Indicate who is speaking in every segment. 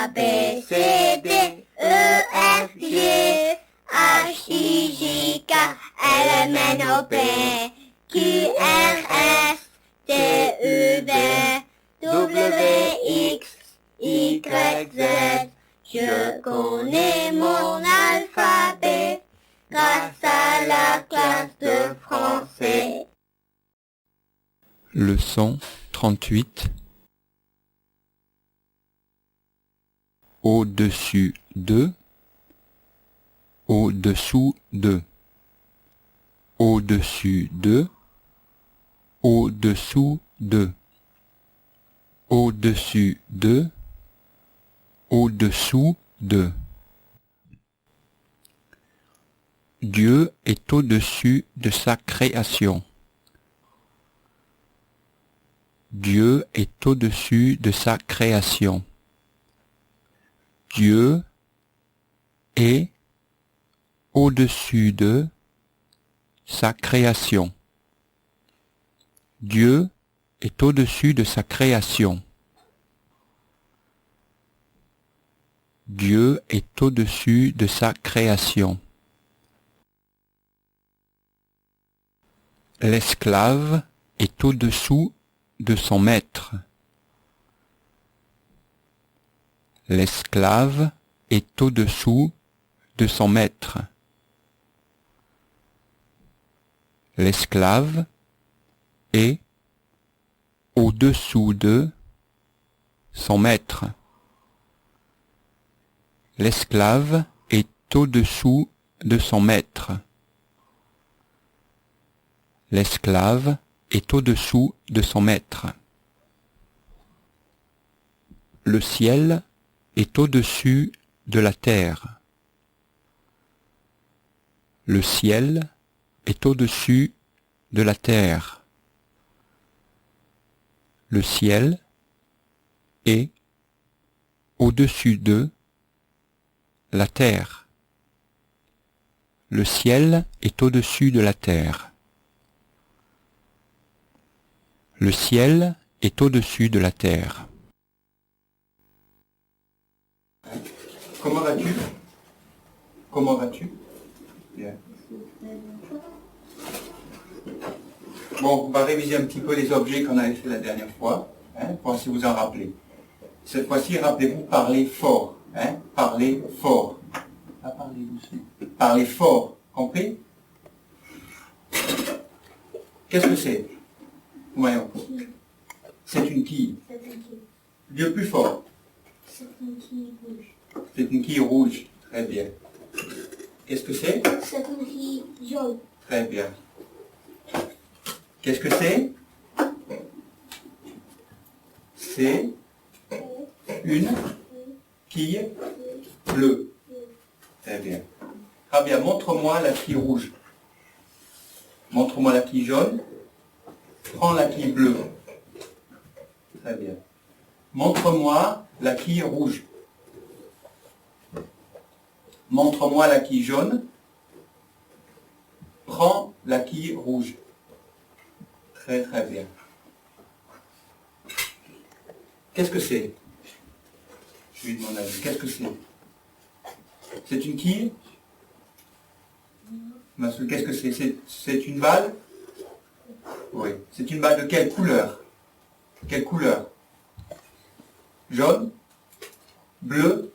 Speaker 1: A, B, C, D, E, F, G, H, I, J, K, L, M, N, O, P, Q, R, S, T, U, V, W, X, Y, Z. Je connais mon alphabet grâce à la classe de français.
Speaker 2: Leçon 38. Au-dessus de, au-dessous de, au-dessus de, au-dessous de, au-dessus de, au-dessous de. Dieu est au-dessus de sa création. Dieu est au-dessus de sa création. Dieu est au-dessus de sa création. Dieu est au-dessus de sa création. Dieu est au-dessus de sa création. L'esclave est au-dessous de son maître. L'esclave est au-dessous de son maître. L'esclave est au-dessous de son maître. L'esclave est au-dessous de son maître. L'esclave est au-dessous de son maître. Le ciel est au-dessus de la terre. Le ciel est au-dessus de la terre. Le ciel est au-dessus de la terre. Le ciel est au-dessus de la terre. Le ciel est au-dessus de la terre.
Speaker 3: Comment vas-tu? Comment vas-tu? Bien. Bon, on va réviser un petit peu les objets qu'on avait fait la dernière fois, pour essayer de vous en rappeler. Cette fois-ci, rappelez-vous, parlez fort. Parlez fort. Pas parler doucement. Parlez fort. Compris? Qu'est-ce que c'est? Voyons. C'est une quille. Dieu plus fort.
Speaker 1: C'est une quille rouge.
Speaker 3: C'est une quille rouge. Très bien. Qu'est-ce que c'est?
Speaker 1: C'est une quille jaune.
Speaker 3: Très bien. Qu'est-ce que c'est? C'est une quille bleue. Très bien. Ah bien, montre-moi la quille rouge. Montre-moi la quille jaune. Prends la quille bleue. Très bien. Montre-moi la quille rouge. Montre-moi la quille jaune. Prends la quille rouge. Très très bien. Qu'est-ce que c'est? Je lui demande à lui. Qu'est-ce que c'est? C'est une quille? Qu'est-ce que c'est? C'est une balle? Oui. C'est une balle de quelle couleur? Quelle couleur? Jaune? Bleu?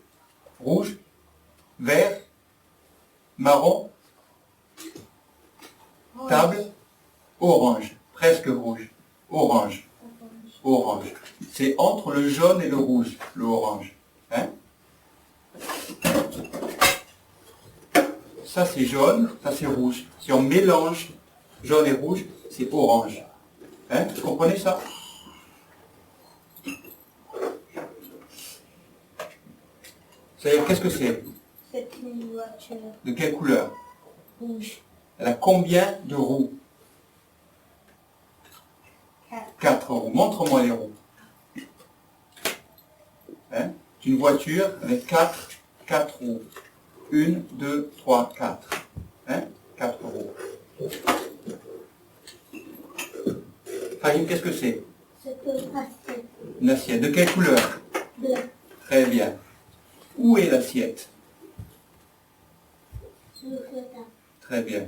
Speaker 3: Rouge? Vert? Marron? Table? Orange. Presque rouge. Orange. Orange. C'est entre le jaune et le rouge, le orange. Ça c'est jaune, ça c'est rouge. Si on mélange jaune et rouge, c'est orange. Vous comprenez ça? C'est-à-dire, qu'est-ce que c'est?
Speaker 1: C'est une voiture
Speaker 3: De quelle couleur?
Speaker 1: rouge.
Speaker 3: Elle a combien de roues? 4 roues. Montre-moi les roues. C'est une voiture avec 4 roues. 1, 2, 3, 4. 4 roues. Fahim, qu'est-ce que c'est?
Speaker 1: C'est une assiette.
Speaker 3: Une assiette. De quelle couleur?
Speaker 1: Bleu.
Speaker 3: Très bien. Où est l'assiette?
Speaker 1: Sur la table.
Speaker 3: Très bien.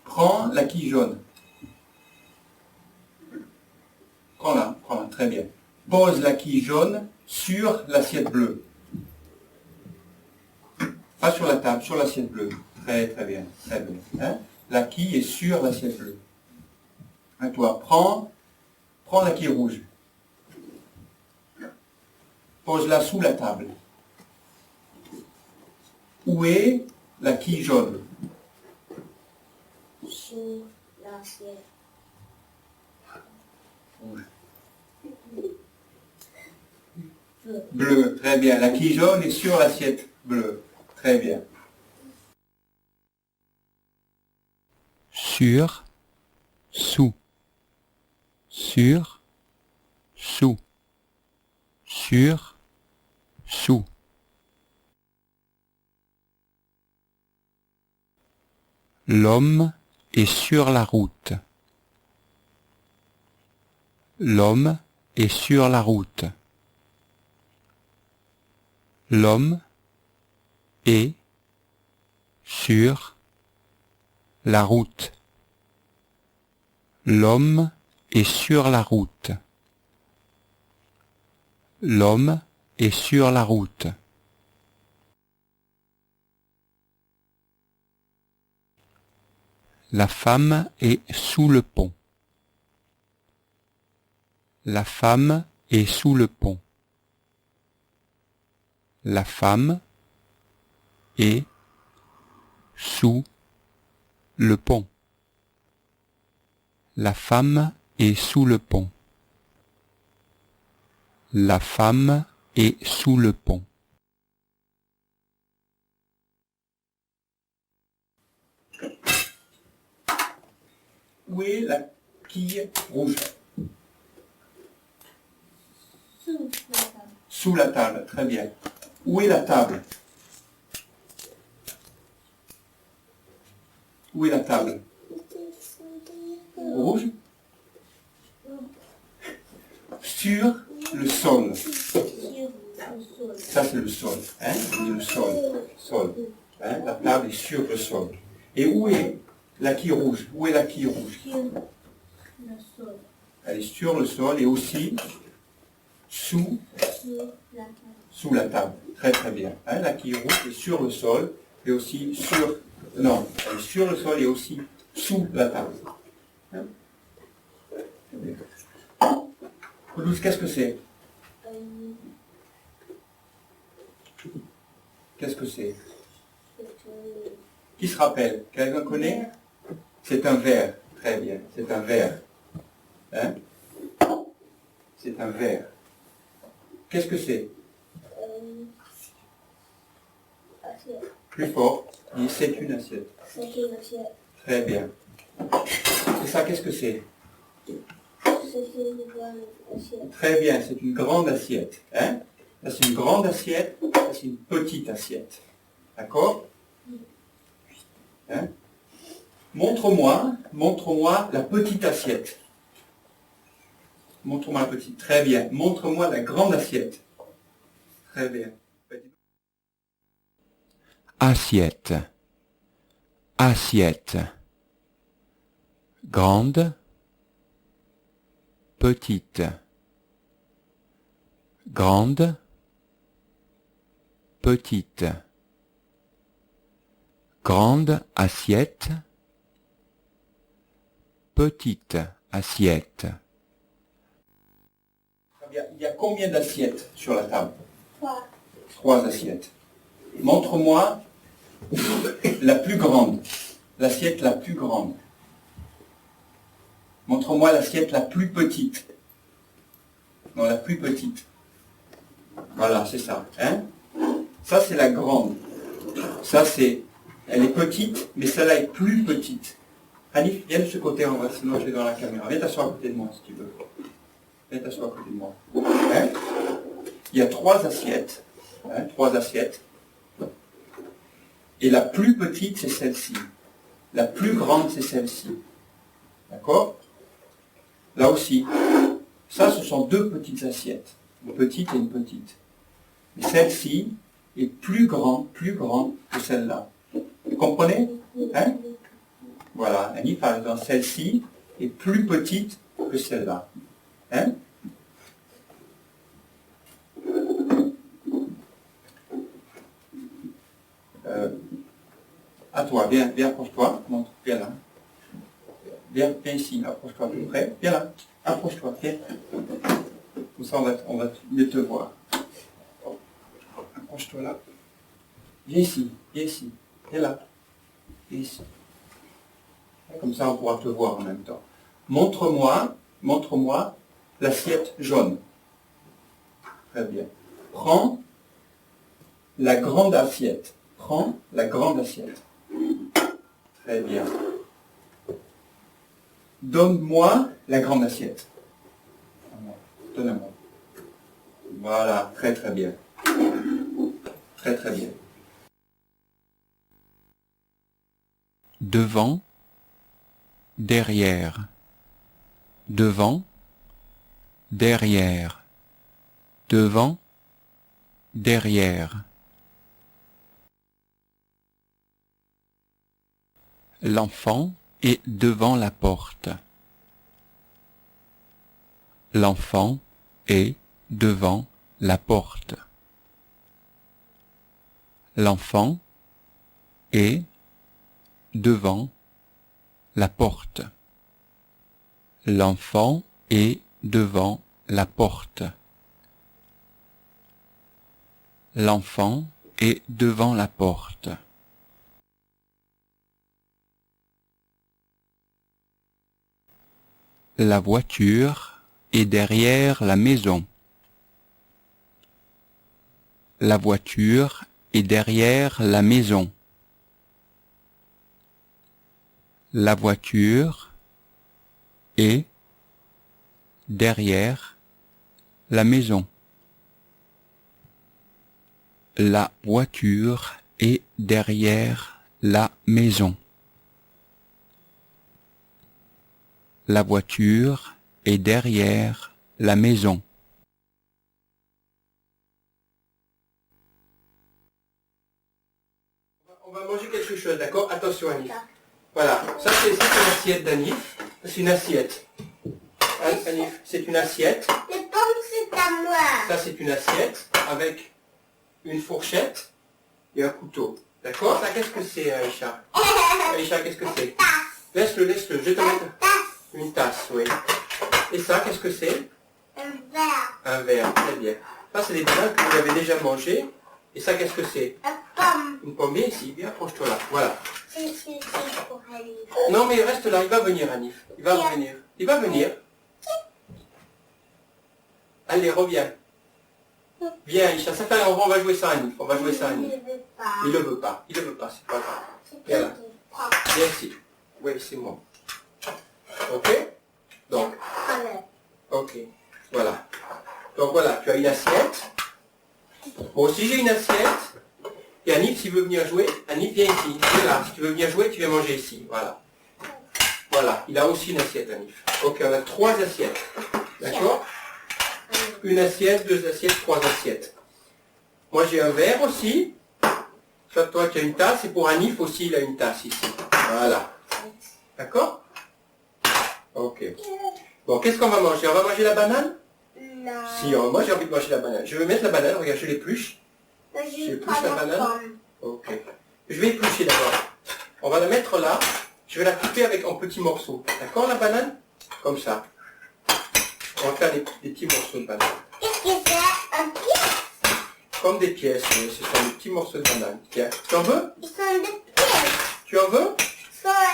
Speaker 3: Prends la quille jaune. Prends-la, très bien. Pose la quille jaune sur l'assiette bleue. Pas sur la table, sur l'assiette bleue. Très bien, très bien. Hein? La quille est sur l'assiette bleue. À toi, prends la quille rouge. Pose-la sous la table. Où est la quille jaune?
Speaker 1: Sur l'assiette.
Speaker 3: Rouge. Bleu, très bien. La quille jaune est sur l'assiette bleue. Très bien.
Speaker 2: Sur, sous, sur, sous, sur, sous. L'homme est sur la route. L'homme est sur la route. L'homme est sur la route. L'homme est sur la route. L'homme est sur la route. La femme est sous le pont. La femme est sous le pont. La femme est sous le pont. La femme est sous le pont. La femme est sous le pont.
Speaker 3: Où est la quille rouge?
Speaker 1: Sous la table.
Speaker 3: Sous la table, très bien. Où est la table? Où est la table? Rouge? Sur le sol.
Speaker 1: Sur le sol.
Speaker 3: Ça c'est le sol. Hein? Le sol. Sol. Hein? La table est sur le sol. Et où est la quille rouge? Où est la quille rouge?
Speaker 1: Sur le sol.
Speaker 3: Elle est sur le sol et aussi sous
Speaker 1: Sur la table.
Speaker 3: sous la table. Très bien. Hein, la quille rouge est sur le sol et aussi sur... Non, elle est sur le sol et aussi sous la table. Hein? Toulouse, qu'est-ce que c'est? Qu'est-ce que c'est? Qui se rappelle? Quelqu'un connaît? C'est un verre. Très bien. C'est un verre. Hein? C'est un verre. Qu'est-ce que c'est?
Speaker 1: Assiette.
Speaker 3: Plus fort. Et c'est une assiette.
Speaker 1: C'est une assiette.
Speaker 3: Très bien. Et ça, qu'est-ce que c'est?
Speaker 1: C'est une grande assiette.
Speaker 3: Très bien, c'est une grande assiette. Hein? Ça, c'est une grande assiette. Ça, c'est une petite assiette. D'accord? Hein? Montre-moi la petite assiette. Montre-moi la petite. Très bien. Montre-moi la grande assiette. Très bien.
Speaker 2: Assiette. Assiette. Grande. Petite. Grande. Petite. Grande assiette. Petite assiette.
Speaker 3: Il y a combien d'assiettes sur la table?
Speaker 1: 3.
Speaker 3: 3 assiettes. Montre-moi la plus grande. L'assiette la plus grande. Montre-moi l'assiette la plus petite. Non, la plus petite. Voilà, c'est ça. Hein? Ça, c'est la grande. Ça, c'est... Elle est petite, mais celle-là est plus petite. Hanif, viens de ce côté, on va, sinon je vais dans la caméra. Viens t'asseoir à côté de moi, si tu veux. Viens t'asseoir à côté de moi. Hein? Il y a 3 assiettes. Hein? 3 assiettes. Et la plus petite, c'est celle-ci. La plus grande, c'est celle-ci. D'accord? Là aussi. Ça, ce sont 2 petites assiettes. Une petite et une petite. Celle-ci est plus grande que celle-là. Vous comprenez? Hein? Voilà, Annie, par exemple, celle-ci est plus petite que celle-là. Hein? À toi, viens, approche-toi, montre, viens là. Viens ici, approche-toi à peu près. Viens là, approche-toi, viens. Comme ça, on va mieux te voir. Approche-toi là. Viens ici, viens là. Viens ici. Comme ça, on pourra te voir en même temps. Montre-moi l'assiette jaune. Très bien. Prends la grande assiette. Prends la grande assiette. Très bien. Donne-moi la grande assiette. Donne-moi. Voilà, très très bien. Très très bien.
Speaker 2: Devant, derrière. Devant, derrière. Devant, derrière. L'enfant est devant la porte. L'enfant est devant la porte. L'enfant est devant la porte. L'enfant est devant la porte. L'enfant est devant la porte. La voiture est derrière la maison. La voiture est derrière la maison. La voiture est derrière la maison. La voiture est derrière la maison. La voiture est derrière la maison.
Speaker 3: On va manger quelque chose, d'accord? Attention, Anif. Voilà, ça c'est l'assiette d'Anif. C'est une assiette. Anif, c'est une assiette.
Speaker 1: Les pommes, c'est à moi.
Speaker 3: Ça c'est une assiette avec une fourchette et un couteau. D'accord? Ça, qu'est-ce que c'est, Aïcha? Aïcha, qu'est-ce que c'est? Laisse-le, je te mets une tasse, oui. Et ça, qu'est-ce que c'est?
Speaker 1: Un verre.
Speaker 3: Un verre, très bien. Ça, c'est des bananes que vous avez déjà mangées. Et ça, qu'est-ce que c'est?
Speaker 1: Une pomme.
Speaker 3: Une pomme, bien ici, bien approche-toi là. Voilà.
Speaker 1: C'est pour Anif.
Speaker 3: Non, mais reste là, il va venir, Anif. Il va revenir. Il va venir. Allez, reviens. Viens, Aïcha, ça fait, on va jouer ça, Anif. On va jouer ça, Anif. Il ne veut pas. Il ne veut pas, c'est pas grave. Viens là. Viens ici. Oui, c'est moi. Ok? Donc, ok. Voilà. Donc voilà, tu as une assiette. Bon, si j'ai une assiette, et Anif, s'il veut venir jouer, Anif, viens ici. Viens là. Si tu veux venir jouer, tu viens manger ici. Voilà. Voilà. Il a aussi une assiette, Anif. Ok, on a 3 assiettes. D'accord? Une assiette, 2 assiettes, 3 assiettes. Moi, j'ai un verre aussi. Toi, tu as une tasse. Et pour Anif aussi, il a une tasse ici. Voilà. D'accord? Ok. Bon, qu'est-ce qu'on va manger? On va manger la banane?
Speaker 1: Non.
Speaker 3: Si, moi j'ai envie de manger la banane. Je vais mettre la banane, regarde, je l'épluche. J'épluche la banane. Ok. Je vais éplucher d'abord. On va la mettre là. Je vais la couper en petits morceaux. D'accord, la banane? Comme ça. On va faire des petits morceaux de banane.
Speaker 1: Qu'est-ce que c'est? Un pièce?
Speaker 3: Comme des pièces, oui. Ce sont des petits morceaux de banane. Tiens, tu en veux?
Speaker 1: Ils sont des pièces.
Speaker 3: Tu en veux?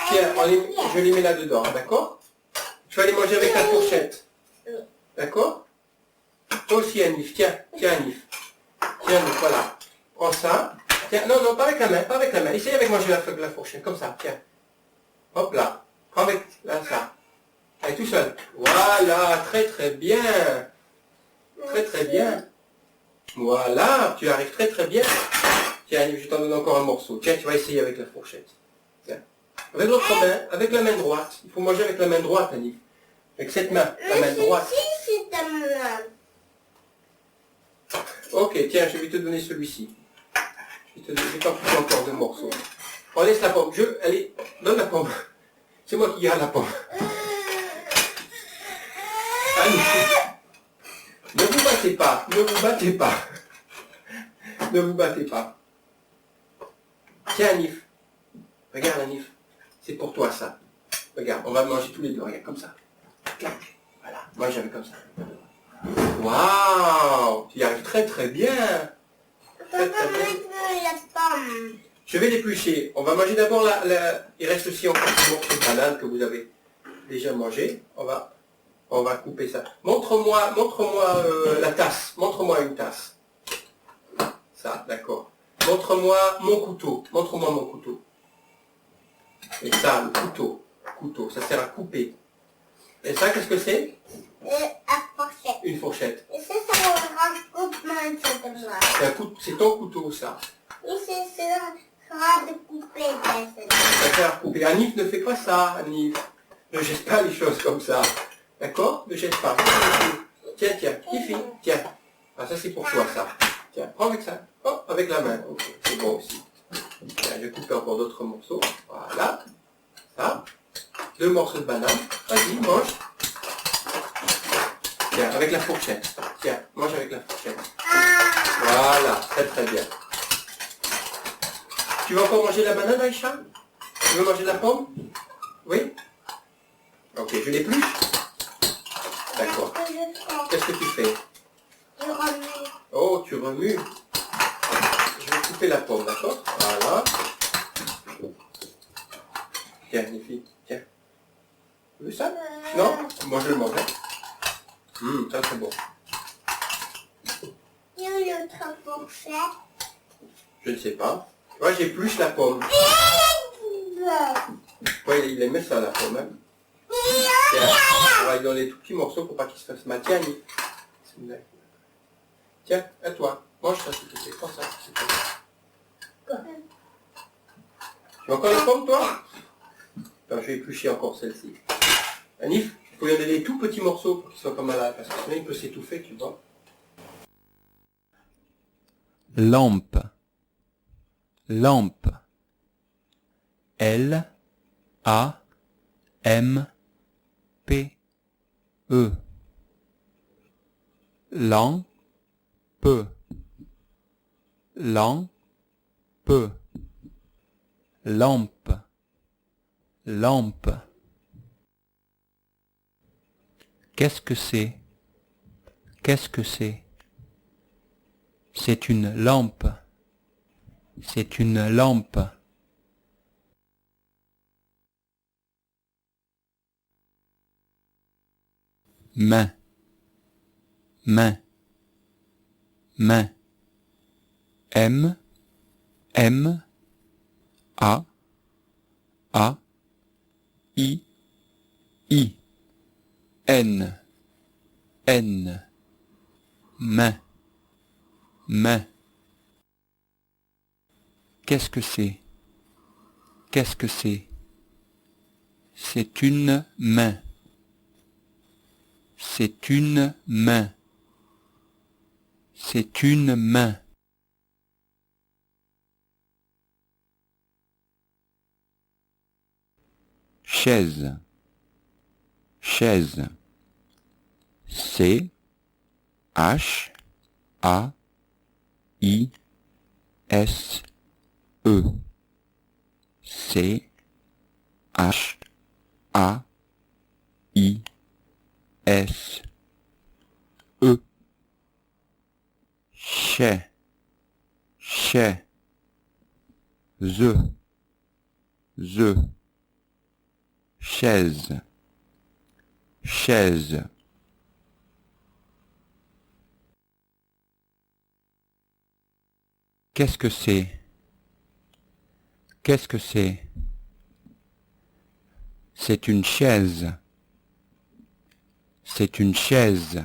Speaker 3: Tiens, je les mets là-dedans, d'accord? Tu vas les manger avec la fourchette. D'accord? Toi aussi, Anif. Tiens, Anif. Tiens, Anif, voilà. Prends ça. Tiens, non, pas avec la main, pas avec la main. Essaye avec manger la fourchette, comme ça, tiens. Hop là. Prends avec, là, ça. Allez, tout seul. Voilà, très très bien. Très très bien. Voilà, tu arrives très très bien. Tiens, Anif, je t'en donne encore un morceau. Tiens, tu vas essayer avec la fourchette. Tiens. Avec l'autre main, avec la main droite. Il faut manger avec la main droite, Anif. Avec cette main, la main droite.
Speaker 1: C'est à moi.
Speaker 4: Ok, tiens, je vais te donner celui-ci. Je vais t'en couper encore 2 morceaux. On laisse la pomme. Allez, donne la pomme. C'est moi qui garde la pomme. Allez. Ne vous battez pas, ne vous battez pas. Ne vous battez pas. Tiens, Anif. Regarde, Anif. C'est pour toi, ça. Regarde, on va manger tous les deux. Regarde, comme ça. Voilà, mange avec comme ça. Waouh, tu y arrives très très bien. Très, très bien. Je vais l'éplucher. On va manger d'abord il reste aussi encore un morceau de banane que vous avez déjà mangé. On va couper ça. Montre-moi la tasse. Montre-moi une tasse. Ça, d'accord. Montre-moi mon couteau. Montre-moi mon couteau. Et ça, le couteau. Couteau, ça sert à couper. Et ça, qu'est-ce que c'est?
Speaker 1: Fourchette.
Speaker 4: Une fourchette.
Speaker 1: Et ça sera un coupe-main,
Speaker 4: C'est ton couteau, ça.
Speaker 1: et ça sera de couper.
Speaker 4: Ça sert à couper. Anif ne fait pas ça, Anif. Ne jette pas les choses comme ça. D'accord? Ne jette pas. Tiens, tiens, Fifi, tiens. Ah, ça c'est pour toi, ça. Tiens, prends avec ça. Oh, avec la main. Ok, c'est bon aussi. Tiens, je vais couper encore d'autres morceaux. Voilà. Ça. 2 morceaux de banane. Vas-y, mange. Tiens, avec la fourchette. Tiens, mange avec la fourchette. Voilà, très très bien. Tu veux encore manger la banane, Aïcha? Tu veux manger la pomme? Oui? Ok, je l'épluche? D'accord. Qu'est-ce que tu fais?
Speaker 1: Je remue.
Speaker 4: Oh, tu remues. Je vais couper la pomme, d'accord? Voilà. Tiens, les filles, tiens. Tu veux ça? Non? Moi, je le mange. Ça, c'est bon.
Speaker 1: Il y a une autre fourchette.
Speaker 4: Je ne sais pas. Moi, j'épluche la pomme. Ouais, il aimait ça, la pomme. Hein. Tiens, on va lui donner des tout petits morceaux pour pas qu'il se fasse mal. Tiens, Annie. Tiens, à toi. Mange ça, s'il te plaît. Prends ça, s'il te plaît. Tu veux encore la pomme, toi? Attends, je vais éplucher encore celle-ci. Anif, il faut lui donner des tout petits morceaux pour qu'il soit pas malade, parce que sinon il peut s'étouffer, tu vois.
Speaker 2: Lampe. Lampe. L A M P E. Lampe. Lampe. Lampe. Lampe. Qu'est-ce que c'est? Qu'est-ce que c'est? C'est une lampe. C'est une lampe. Main. Main. Main. M. M. A. A. I. I. N. N. Main. Main. Qu'est-ce que c'est? Qu'est-ce que c'est? C'est une main. C'est une main. C'est une main. Chaise. Chaise. C H A I S E. C H A I S E. Chaise. Chaise. Chaise. Chaise. Qu'est-ce que c'est? Qu'est-ce que c'est? C'est une chaise. C'est une chaise.